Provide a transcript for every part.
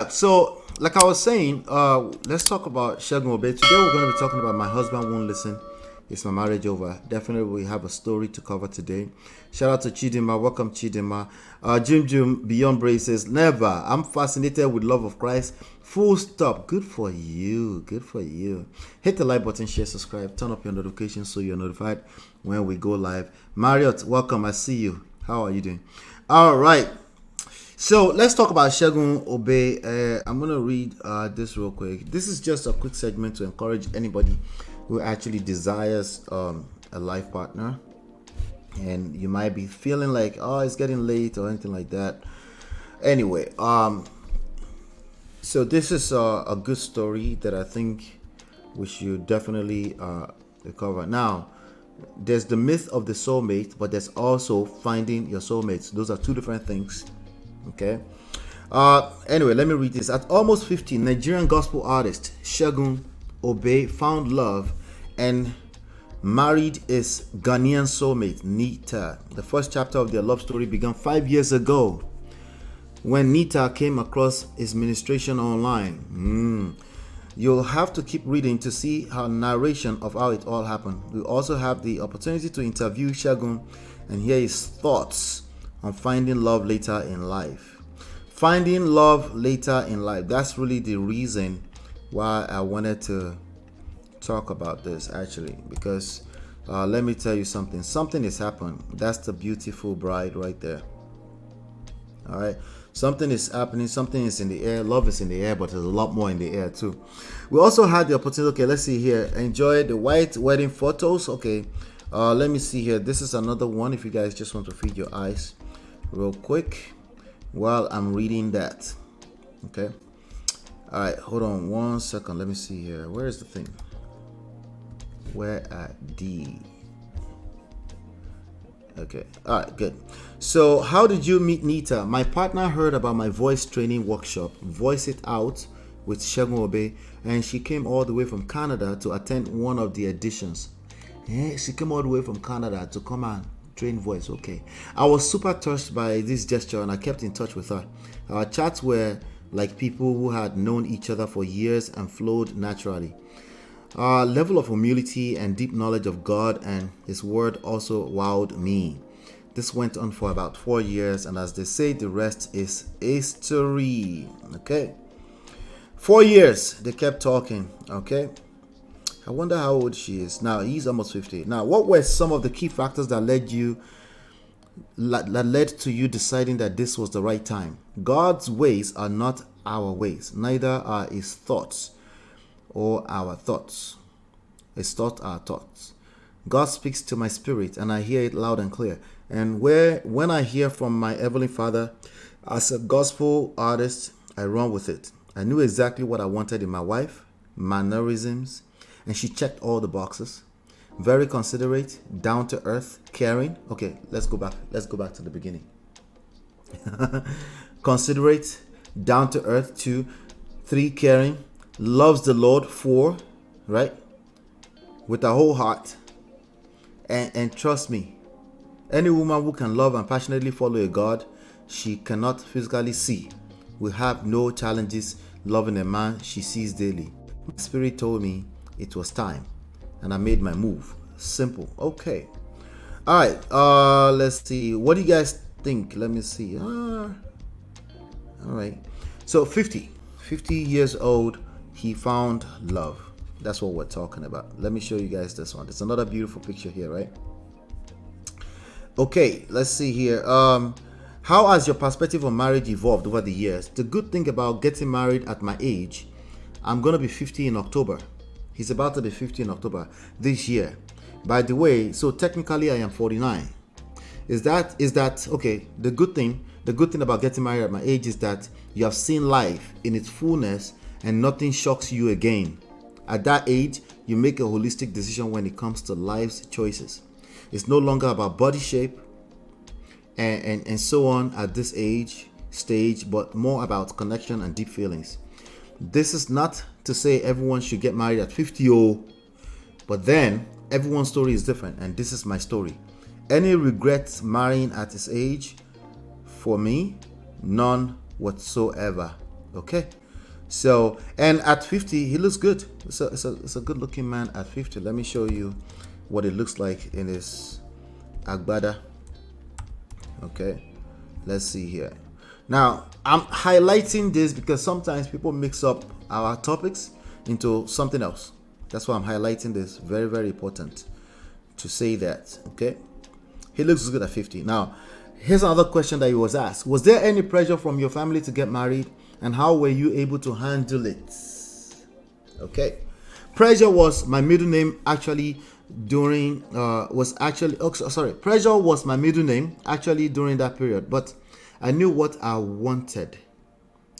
So, like I was saying, let's talk about Segun Obe. Today we're going to be talking about My Husband Won't Listen. It's My Marriage Over. Definitely we have a story to cover today. Shout out to Chidima. Welcome, Chidima. Jim Beyond Brace says, never. I'm fascinated with love of Christ. Full stop. Good for you. Good for you. Hit the like button, share, subscribe, turn up your notifications so you're notified when we go live. Marriott, welcome. I see you. How are you doing? All right. So let's talk about Segun Obe. I'm going to read this real quick. This is just a quick segment to encourage anybody who actually desires a life partner. And you might be feeling like, oh, it's getting late or anything like that. Anyway, so this is a good story that I think we should definitely cover. Now, there's the myth of the soulmate, but there's also finding your soulmates. Those are two different things. Okay. Anyway, let me read this. At almost 50, Nigerian gospel artist Segun Obe found love and married his Ghanaian soulmate, Nita. The first chapter of their love story began 5 years ago when Nita came across his ministration online. You'll have to keep reading to see her narration of how it all happened. We also have the opportunity to interview Segun and hear his thoughts on finding love later in life. Finding love later in life. That's really the reason why I wanted to talk about this, actually, because let me tell you something. Something has happened. That's the beautiful bride right there. All right. Something is happening. Something is in the air. Love is in the air, but there's a lot more in the air too. We also had the opportunity. Okay, let's see here. Enjoy the white wedding photos. Okay. Let me see here. This is another one. If you guys just want to feed your eyes real quick while I'm reading that. Okay. All right. Hold on 1 second. Let me see here. Where is the thing? Where at D? Okay. All right. Good. So, how did you meet Nita? My partner heard about my voice training workshop, Voice It Out with Segun Obe, and she came all the way from Canada to attend one of the editions. Yeah, she came all the way from Canada to come and train voice. Okay. I was super touched by this gesture and I kept in touch with her. Our chats were like people who had known each other for years and flowed naturally. Our level of humility and deep knowledge of God and His Word also wowed me. This went on for about 4 years, and as they say, the rest is history. Okay. 4 years, they kept talking. Okay. I wonder how old she is. Now, he's almost 50. Now, what were some of the key factors that led to you deciding that this was the right time? God's ways are not our ways, neither are His thoughts or our thoughts. His thoughts are thoughts. God speaks to my spirit and I hear it loud and clear. And when I hear from my Heavenly Father, as a gospel artist, I run with it. I knew exactly what I wanted in my wife, mannerisms, and she checked all the boxes. Very considerate, down to earth, caring. Okay, let's go back to the beginning. Considerate, down to earth. 2, 3, caring, loves the Lord. 4, right? With her whole heart. And trust me, any woman who can love and passionately follow a God she cannot physically see will have no challenges loving a man she sees daily. My spirit told me it was time, and I made my move. Simple. Okay. All right. Let's see. What do you guys think? Let me see. All right. So 50 years old, he found love. That's what we're talking about. Let me show you guys this one. It's another beautiful picture here, right? Okay, let's see here. How has your perspective on marriage evolved over the years? The good thing about getting married at my age, I'm going to be 50 in October. He's about to be 50 in October this year. By the way, so technically I am 49. Is that okay? The good thing about getting married at my age is that you have seen life in its fullness and nothing shocks you again. At that age, you make a holistic decision when it comes to life's choices. It's no longer about body shape and so on at this stage, but more about connection and deep feelings. This is not to say everyone should get married at 50, but then everyone's story is different, and this is my story. Any regrets marrying at this age? For me, none whatsoever. Okay. So, and at 50, he looks good. It's a good looking man at 50. Let me show you what it looks like in his agbada. Okay. Let's see here. Now, I'm highlighting this because sometimes people mix up our topics into something else. That's why I'm highlighting this. Very, very important to say that. Okay. He looks good at 50. Now, here's another question that he was asked. Was there any pressure from your family to get married? And how were you able to handle it? Okay. Pressure was my middle name actually during, Pressure was my middle name actually during that period. But I knew what I wanted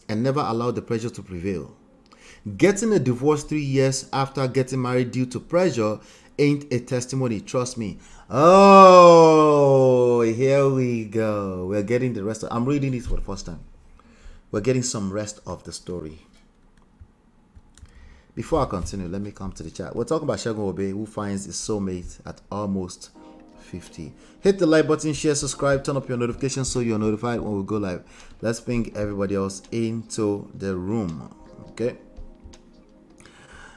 and never allowed the pressure to prevail. Getting a divorce 3 years after getting married due to pressure ain't a testimony, trust me. Oh, here we go. We're getting the rest. I'm reading it for the first time. We're getting some rest of the story. Before I continue, let me come to the chat. We're talking about Segun Obe, who finds his soulmate at almost 50. Hit the like button, share, subscribe, turn up your notifications so you're notified when we go live. Let's bring everybody else into the room. Okay.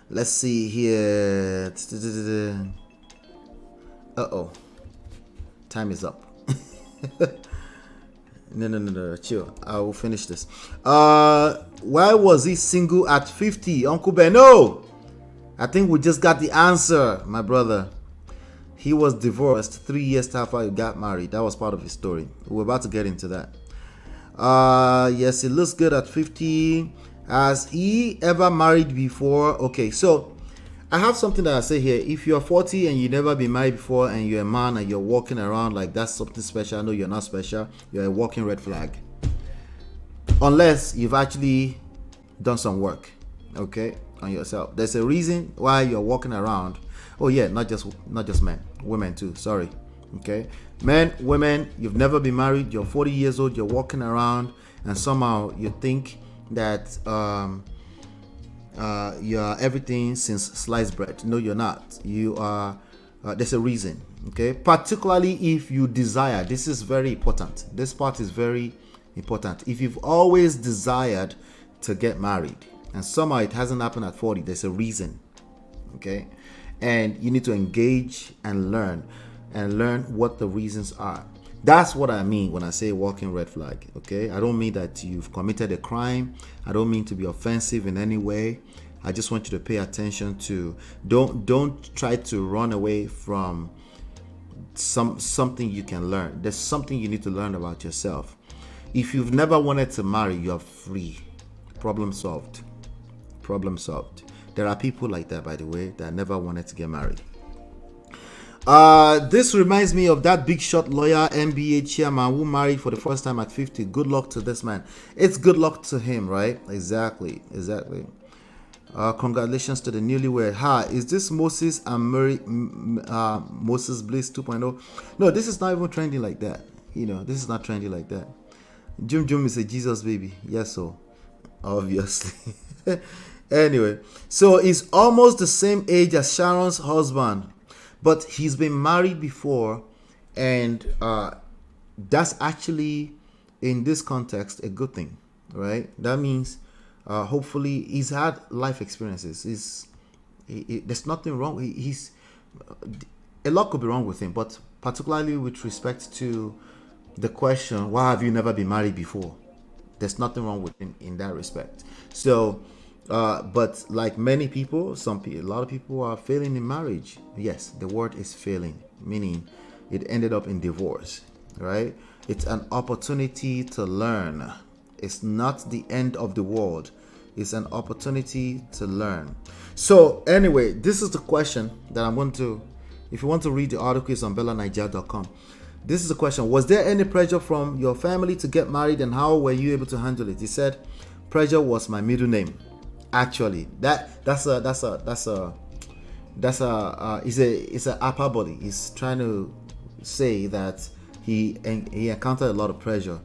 Let's see here. Uh-oh. Time is up. No, chill. I will finish this. Why was he single at 50? Uncle Beno. I think we just got the answer, my brother. He was divorced 3 years after he got married. That was part of his story. We're about to get into that. Yes, it looks good at 50. Has he ever married before? Okay, so I have something that I say here. If you're 40 and you've never been married before and you're a man and you're walking around like that's something special, I know you're not special. You're a walking red flag. Unless you've actually done some work, okay, on yourself. There's a reason why you're walking around. Oh yeah, not just men, women too. Sorry, okay, men, women. You've never been married. You're 40 years old. You're walking around, and somehow you think that you're everything since sliced bread. No, you're not. You are. There's a reason, okay. Particularly if you desire. This is very important. This part is very important. If you've always desired to get married and somehow it hasn't happened at 40, there's a reason, okay. And you need to engage and learn what the reasons are. That's what I mean when I say walking red flag, okay? I don't mean that you've committed a crime. I don't mean to be offensive in any way. I just want you to pay attention to, don't try to run away from something you can learn. There's something you need to learn about yourself. If you've never wanted to marry, you're free. Problem solved. Problem solved. There are people like that, by the way, that never wanted to get married. This reminds me of that big shot lawyer, MBA chairman who married for the first time at 50. Good luck to this man. It's good luck to him, right? Exactly. Congratulations to the newlywed. Hi, is this Moses and Mary, Moses Bliss 2.0? No, this is not even trendy like that. You know, this is not trendy like that. Jum is a Jesus baby. Yes, so obviously. Anyway, so he's almost the same age as Sharon's husband, but he's been married before, and that's actually, in this context, a good thing, right? That means hopefully he's had life experiences. There's nothing wrong. He's a lot could be wrong with him, but particularly with respect to the question, why have you never been married before? There's nothing wrong with him in that respect. So, but like many people, a lot of people are failing in marriage. Yes, the word is failing, meaning it ended up in divorce, right? It's an opportunity to learn. It's not the end of the world. It's an opportunity to learn. So anyway, this is the question that I'm going to, if you want to read the article, it's on bellaniger.com. This is the question. Was there any pressure from your family to get married, and how were you able to handle it? He said, pressure was my middle name. Actually, it's a hyperbole. He's trying to say that he encountered a lot of pressure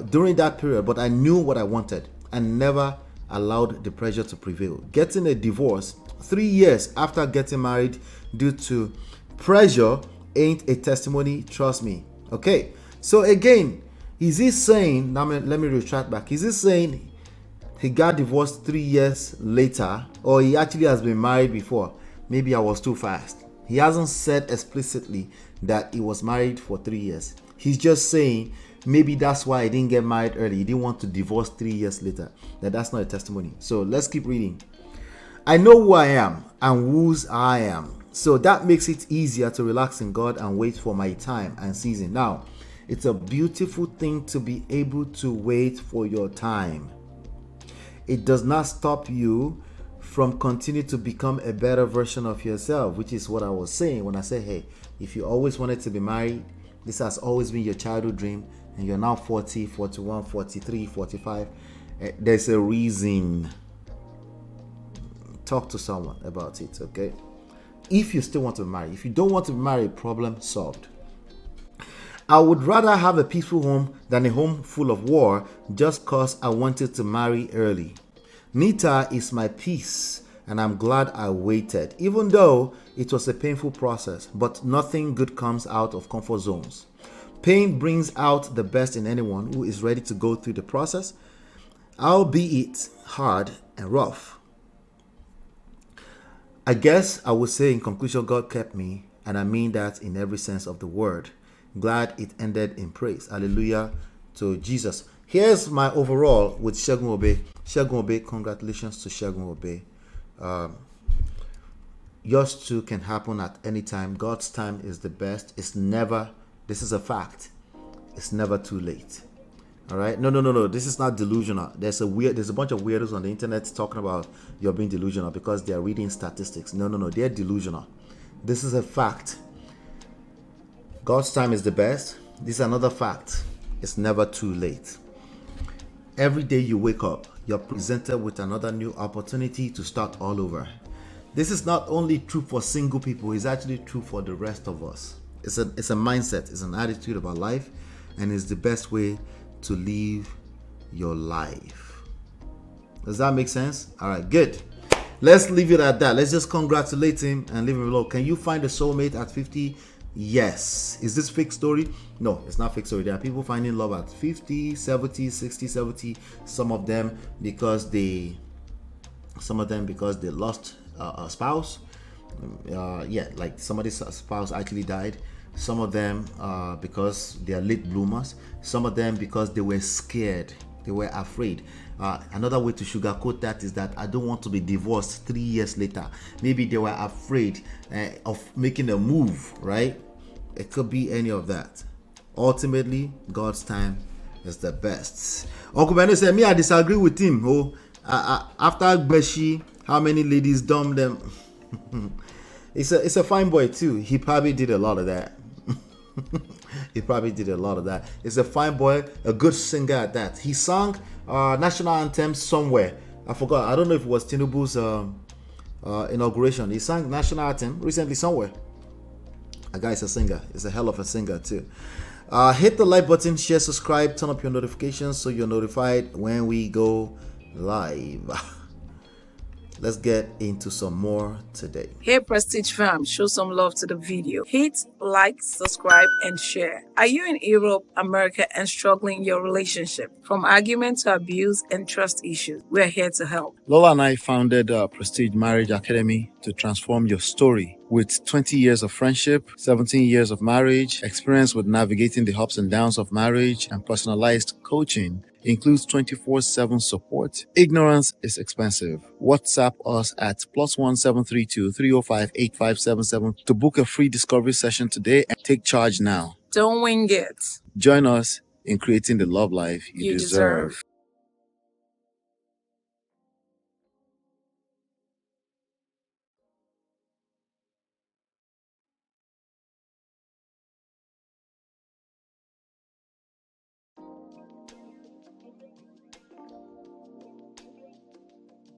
during that period, but I knew what I wanted and never allowed the pressure to prevail. Getting a divorce 3 years after getting married due to pressure ain't a testimony, trust me. Okay, so again, is he saying, now let me retract back, is he saying he got divorced 3 years later, or he actually has been married before. Maybe I was too fast. He hasn't said explicitly that he was married for 3 years. He's just saying maybe that's why he didn't get married early. He didn't want to divorce 3 years later. That's not a testimony. So let's keep reading. I know who I am and whose I am. So that makes it easier to relax in God and wait for my time and season. Now, it's a beautiful thing to be able to wait for your time. It does not stop you from continuing to become a better version of yourself, which is what I was saying when I said, hey, if you always wanted to be married, this has always been your childhood dream, and you're now 40, 41, 43, 45, there's a reason. Talk to someone about it, okay? If you still want to be married. If you don't want to be married, problem solved. I would rather have a peaceful home than a home full of war just cause I wanted to marry early. Nita is my peace, and I'm glad I waited, even though it was a painful process, but nothing good comes out of comfort zones. Pain brings out the best in anyone who is ready to go through the process, albeit hard and rough. I guess I would say in conclusion, God kept me, and I mean that in every sense of the word. Glad it ended in praise. Hallelujah to Jesus. Here's my overall with Segun Obe. Segun Obe, congratulations to Segun Obe. Yours too can happen at any time. God's time is the best. It's never, this is a fact, it's never too late. All right. No. This is not delusional. There's a bunch of weirdos on the internet talking about you're being delusional because they're reading statistics. No. They're delusional. This is a fact. God's time is the best. This is another fact. It's never too late. Every day you wake up, you're presented with another new opportunity to start all over. This is not only true for single people, it's actually true for the rest of us. It's a mindset, it's an attitude about life, and it's the best way to live your life. Does that make sense? All right, good. Let's leave it at that. Let's just congratulate him and leave him alone. Can you find a soulmate at 50? Yes. Is this fake story? No, it's not fake story. There are people finding love at 50, 70, 60, 70. Some of them because they lost a spouse. Like somebody's spouse actually died. Some of them because they are late bloomers. Some of them because they were scared. They were afraid. Another way to sugarcoat that is that I don't want to be divorced 3 years later. Maybe they were afraid of making a move, right? It could be any of that. Ultimately, God's time is the best. Uncle Benno said, me, I disagree with him. After Beshi, how many ladies dumped them? It's a fine boy too. He probably did a lot of that. It's a fine boy, a good singer at that. He sang national anthem somewhere. I forgot. I don't know if it was Tinubu's inauguration. He sang national anthem recently somewhere. A guy is a singer. He's a hell of a singer too. Hit the like button, share, subscribe, turn up your notifications so you're notified when we go live. Let's get into some more today. Hey Prestige fam, show some love to the video. Hit like, subscribe, and share. Are you in Europe, America, and struggling in your relationship? From argument to abuse and trust issues, we're here to help. Lola and I founded Prestige Marriage Academy to transform your story. With 20 years of friendship, 17 years of marriage, experience with navigating the ups and downs of marriage, and personalized coaching, includes 24/7 support. Ignorance is expensive. WhatsApp us at +1 732 305 8577 to book a free discovery session today and take charge now. Don't wing it. Join us in creating the love life you deserve.